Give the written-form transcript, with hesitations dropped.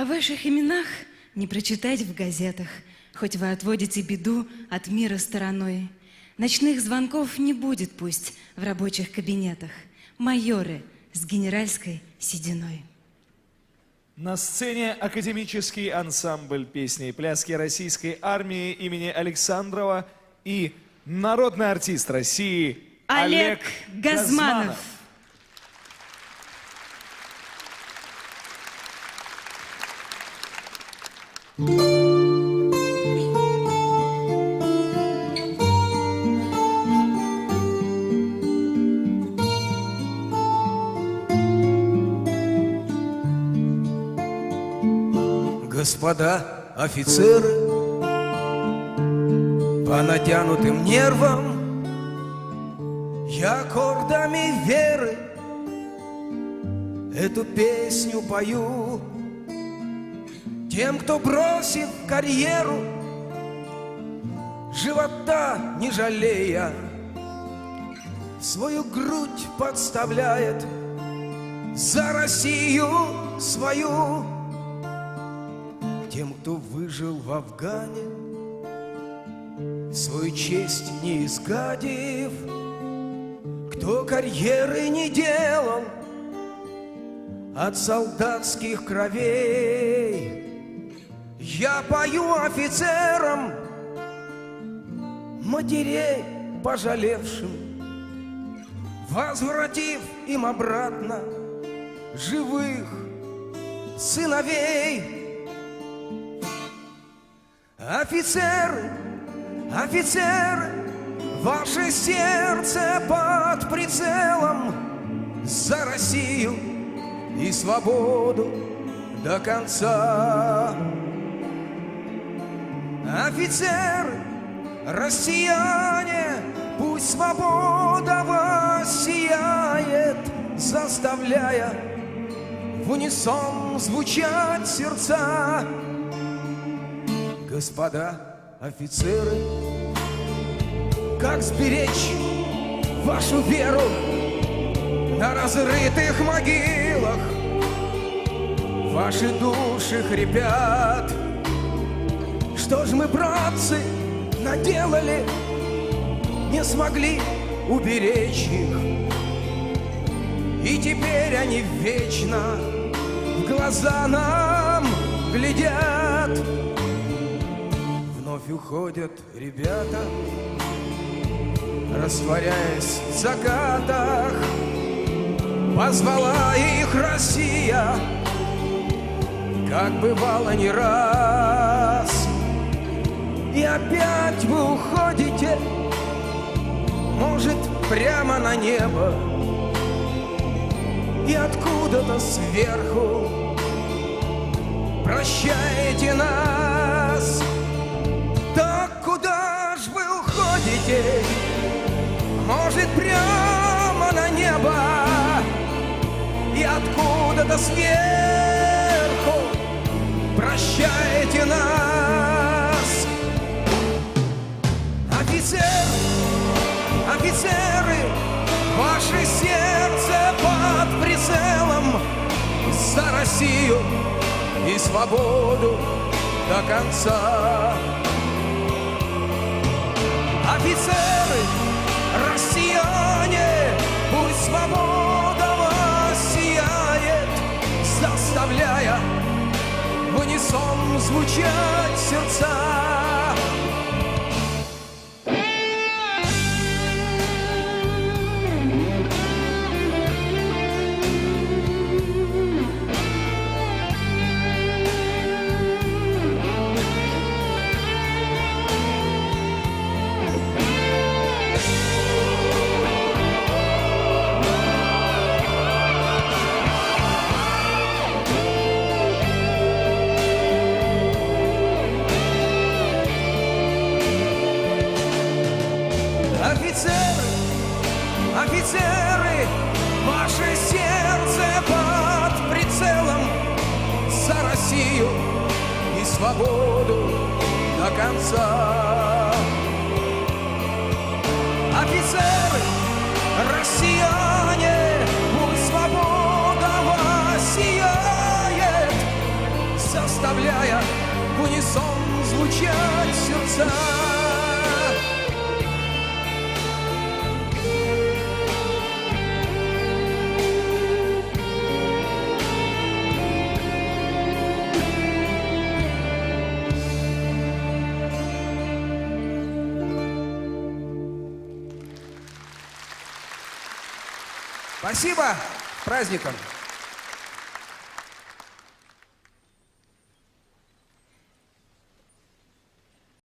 О ваших именах не прочитать в газетах, хоть вы отводите беду от мира стороной. Ночных звонков не будет пусть в рабочих кабинетах. Майоры с генеральской сединой. На сцене академический ансамбль песни и пляски Российской армии имени Александрова и народный артист России Олег Газманов. Господа офицеры, по натянутым нервам я аккордами веры эту песню пою тем, кто, бросив карьеру, живота не жалея, свою грудь подставляет за Россию свою. Тем, кто выжил в Афгане, свою честь не изгадив, кто карьеры не делал от солдатских кровей. Я пою офицерам, матерей пожалевшим, возвратив им обратно живых сыновей. Офицеры, офицеры, ваше сердце под прицелом за Россию и свободу до конца. Офицеры, россияне, пусть свобода вас сияет, заставляя в унисон звучать сердца. Господа офицеры, как сберечь вашу веру на разрытых могилах? Ваши души хрипят. Что ж мы, братцы, наделали, не смогли уберечь их? И теперь они вечно в глаза нам глядят. Вновь уходят ребята, растворяясь в закатах. Позвала их Россия, как бывало не раз. И опять вы уходите, может, прямо на небо, и откуда-то сверху прощаете нас. Так куда ж вы уходите? Может, прямо на небо, и откуда-то сверху прощаете нас. Офицеры, офицеры, ваше сердце под прицелом за Россию и свободу до конца. Офицеры, россияне, пусть свобода вас сияет, заставляя в унисон звучать сердца. Офицеры, ваше сердце под прицелом за Россию и свободу до конца. Офицеры, россияне, пусть свобода вас сияет, сердца. Спасибо, с праздником!